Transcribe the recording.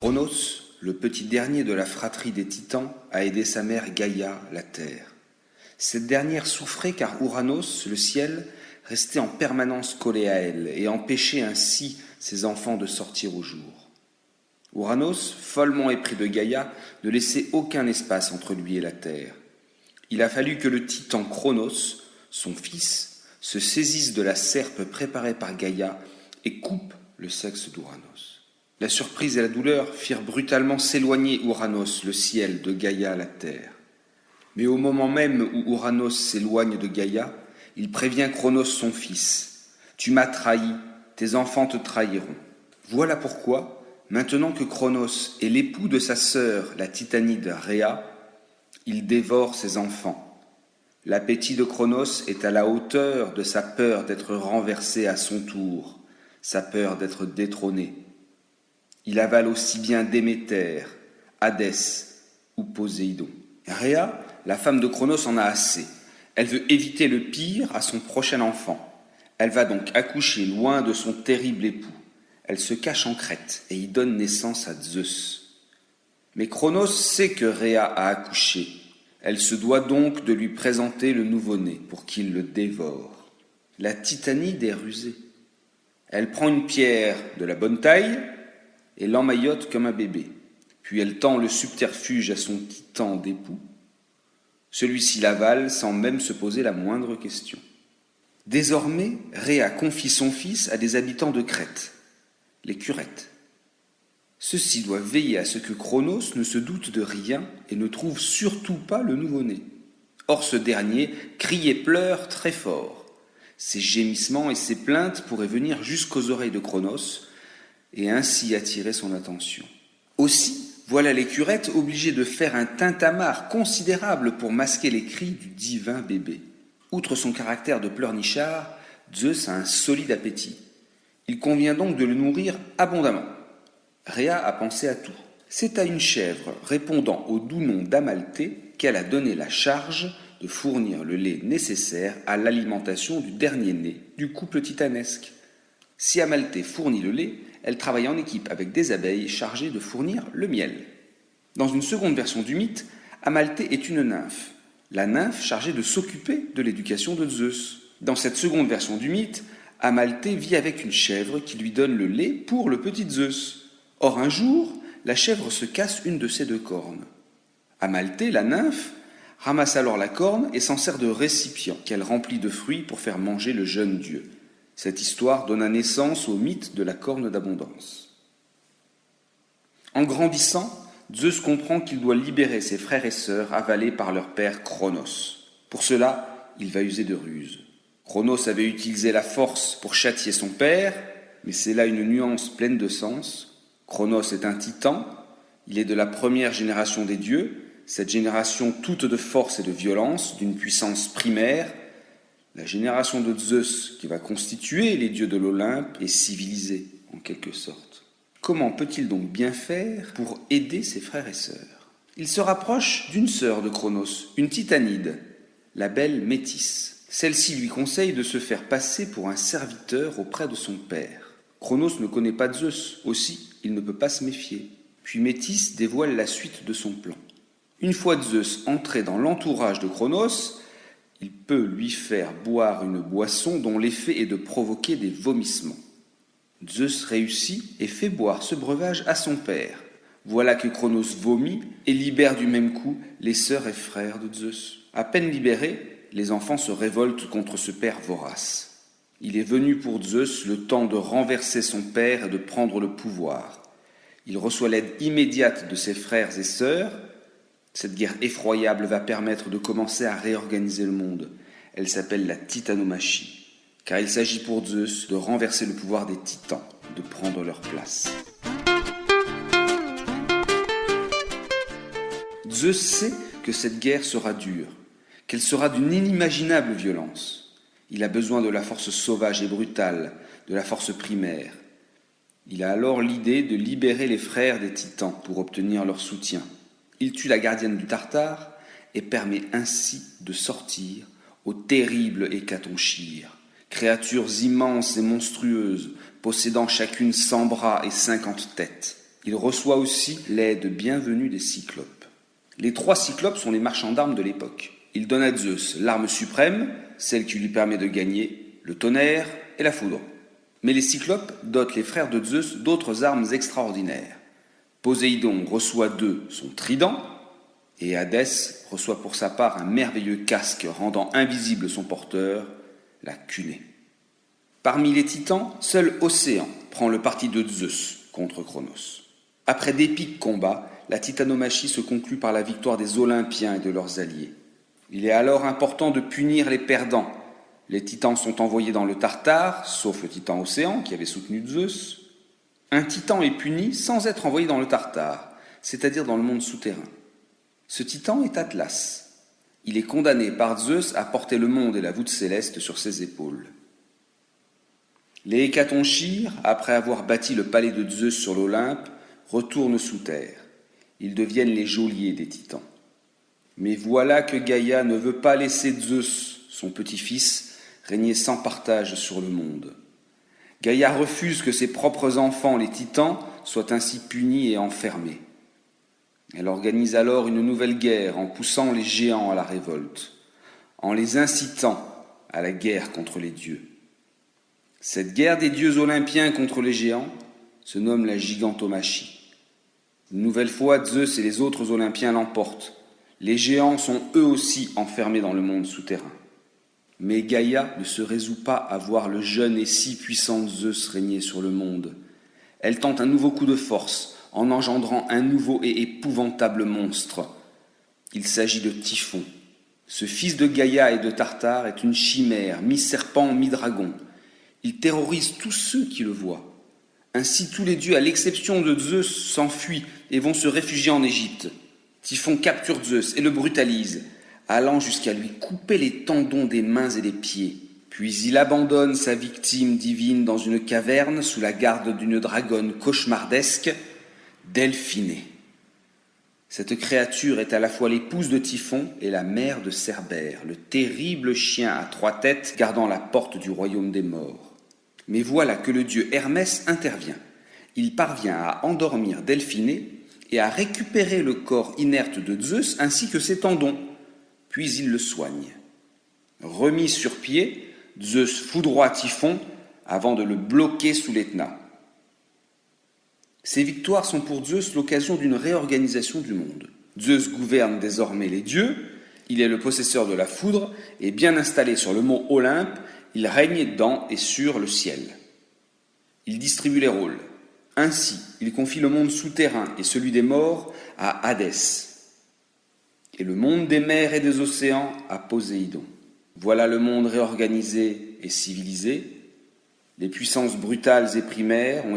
Cronos, le petit dernier de la fratrie des Titans, a aidé sa mère Gaïa, la terre. Cette dernière souffrait car Ouranos, le ciel, restait en permanence collé à elle et empêchait ainsi ses enfants de sortir au jour. Ouranos, follement épris de Gaïa, ne laissait aucun espace entre lui et la terre. Il a fallu que le titan Cronos, son fils, se saisisse de la serpe préparée par Gaïa et coupe le sexe d'Ouranos. La surprise et la douleur firent brutalement s'éloigner Ouranos, le ciel, de Gaïa, la terre. Mais au moment même où Ouranos s'éloigne de Gaïa, il prévient Cronos, son fils. « Tu m'as trahi, tes enfants te trahiront. » Voilà pourquoi, maintenant que Cronos est l'époux de sa sœur, la titanide Rhéa, il dévore ses enfants. L'appétit de Cronos est à la hauteur de sa peur d'être renversé à son tour, sa peur d'être détrôné. Il avale aussi bien Déméter, Hadès ou Poséidon. Rhéa, la femme de Cronos, en a assez. Elle veut éviter le pire à son prochain enfant. Elle va donc accoucher loin de son terrible époux. Elle se cache en Crète et y donne naissance à Zeus. Mais Cronos sait que Rhéa a accouché. Elle se doit donc de lui présenter le nouveau-né pour qu'il le dévore. La titanide est rusée. Elle prend une pierre de la bonne taille et l'emmaillote comme un bébé. Puis elle tend le subterfuge à son titan d'époux. Celui-ci l'avale sans même se poser la moindre question. Désormais, Rhéa confie son fils à des habitants de Crète, les Curettes. Ceux-ci doivent veiller à ce que Cronos ne se doute de rien et ne trouve surtout pas le nouveau-né. Or ce dernier crie et pleure très fort. Ses gémissements et ses plaintes pourraient venir jusqu'aux oreilles de Cronos et ainsi attirer son attention. Aussi, voilà les Curettes obligées de faire un tintamarre considérable pour masquer les cris du divin bébé. Outre son caractère de pleurnichard, Zeus a un solide appétit. Il convient donc de le nourrir abondamment. Rhéa a pensé à tout. C'est à une chèvre répondant au doux nom d'Amalthée qu'elle a donné la charge de fournir le lait nécessaire à l'alimentation du dernier-né du couple titanesque. Si Amalthée fournit le lait, elle travaille en équipe avec des abeilles chargées de fournir le miel. Dans une seconde version du mythe, Amalthée est une nymphe, la nymphe chargée de s'occuper de l'éducation de Zeus. Dans cette seconde version du mythe, Amalthée vit avec une chèvre qui lui donne le lait pour le petit Zeus. Or un jour, la chèvre se casse une de ses deux cornes. Amalthée, la nymphe, ramasse alors la corne et s'en sert de récipient qu'elle remplit de fruits pour faire manger le jeune dieu. Cette histoire donna naissance au mythe de la corne d'abondance. En grandissant, Zeus comprend qu'il doit libérer ses frères et sœurs avalés par leur père Cronos. Pour cela, il va user de ruses. Cronos avait utilisé la force pour châtier son père, mais c'est là une nuance pleine de sens. Cronos est un titan, il est de la première génération des dieux, cette génération toute de force et de violence, d'une puissance primaire. La génération de Zeus, qui va constituer les dieux de l'Olympe, est civilisée, en quelque sorte. Comment peut-il donc bien faire pour aider ses frères et sœurs ? Il se rapproche d'une sœur de Cronos, une titanide, la belle Métis. Celle-ci lui conseille de se faire passer pour un serviteur auprès de son père. Cronos ne connaît pas Zeus, aussi il ne peut pas se méfier. Puis Métis dévoile la suite de son plan. Une fois Zeus entré dans l'entourage de Cronos, il peut lui faire boire une boisson dont l'effet est de provoquer des vomissements. Zeus réussit et fait boire ce breuvage à son père. Voilà que Cronos vomit et libère du même coup les sœurs et frères de Zeus. À peine libérés, les enfants se révoltent contre ce père vorace. Il est venu pour Zeus le temps de renverser son père et de prendre le pouvoir. Il reçoit l'aide immédiate de ses frères et sœurs. Cette guerre effroyable va permettre de commencer à réorganiser le monde. Elle s'appelle la titanomachie, car il s'agit pour Zeus de renverser le pouvoir des titans, de prendre leur place. Zeus sait que cette guerre sera dure, qu'elle sera d'une inimaginable violence. Il a besoin de la force sauvage et brutale, de la force primaire. Il a alors l'idée de libérer les frères des titans pour obtenir leur soutien. Il tue la gardienne du Tartare et permet ainsi de sortir au terrible Hécatonchire, créatures immenses et monstrueuses, possédant chacune 100 bras et 50 têtes. Il reçoit aussi l'aide bienvenue des Cyclopes. Les 3 Cyclopes sont les marchands d'armes de l'époque. Ils donnent à Zeus l'arme suprême, celle qui lui permet de gagner, le tonnerre et la foudre. Mais les Cyclopes dotent les frères de Zeus d'autres armes extraordinaires. Poséidon reçoit d'eux son trident, et Hadès reçoit pour sa part un merveilleux casque rendant invisible son porteur, la cunée. Parmi les titans, seul Océan prend le parti de Zeus contre Cronos. Après d'épiques combats, la titanomachie se conclut par la victoire des Olympiens et de leurs alliés. Il est alors important de punir les perdants. Les titans sont envoyés dans le Tartare, sauf le titan Océan qui avait soutenu Zeus. Un titan est puni sans être envoyé dans le Tartare, c'est-à-dire dans le monde souterrain. Ce titan est Atlas. Il est condamné par Zeus à porter le monde et la voûte céleste sur ses épaules. Les Hécatonchires, après avoir bâti le palais de Zeus sur l'Olympe, retournent sous terre. Ils deviennent les geôliers des titans. Mais voilà que Gaïa ne veut pas laisser Zeus, son petit-fils, régner sans partage sur le monde. Gaïa refuse que ses propres enfants, les titans, soient ainsi punis et enfermés. Elle organise alors une nouvelle guerre en poussant les géants à la révolte, en les incitant à la guerre contre les dieux. Cette guerre des dieux olympiens contre les géants se nomme la gigantomachie. Une nouvelle fois, Zeus et les autres Olympiens l'emportent. Les géants sont eux aussi enfermés dans le monde souterrain. Mais Gaïa ne se résout pas à voir le jeune et si puissant Zeus régner sur le monde. Elle tente un nouveau coup de force, en engendrant un nouveau et épouvantable monstre. Il s'agit de Typhon. Ce fils de Gaïa et de Tartare est une chimère, mi-serpent, mi-dragon. Il terrorise tous ceux qui le voient. Ainsi, tous les dieux, à l'exception de Zeus, s'enfuient et vont se réfugier en Égypte. Typhon capture Zeus et le brutalise, allant jusqu'à lui couper les tendons des mains et des pieds. Puis il abandonne sa victime divine dans une caverne sous la garde d'une dragonne cauchemardesque, Delphinée. Cette créature est à la fois l'épouse de Typhon et la mère de Cerbère, le terrible chien à 3 têtes gardant la porte du royaume des morts. Mais voilà que le dieu Hermès intervient. Il parvient à endormir Delphinée et à récupérer le corps inerte de Zeus ainsi que ses tendons. Puis il le soigne. Remis sur pied, Zeus foudroie Typhon avant de le bloquer sous l'Etna. Ces victoires sont pour Zeus l'occasion d'une réorganisation du monde. Zeus gouverne désormais les dieux, il est le possesseur de la foudre et bien installé sur le mont Olympe, il règne dans et sur le ciel. Il distribue les rôles. Ainsi, il confie le monde souterrain et celui des morts à Hadès, et le monde des mers et des océans à Poséidon. Voilà le monde réorganisé et civilisé. Les puissances brutales et primaires ont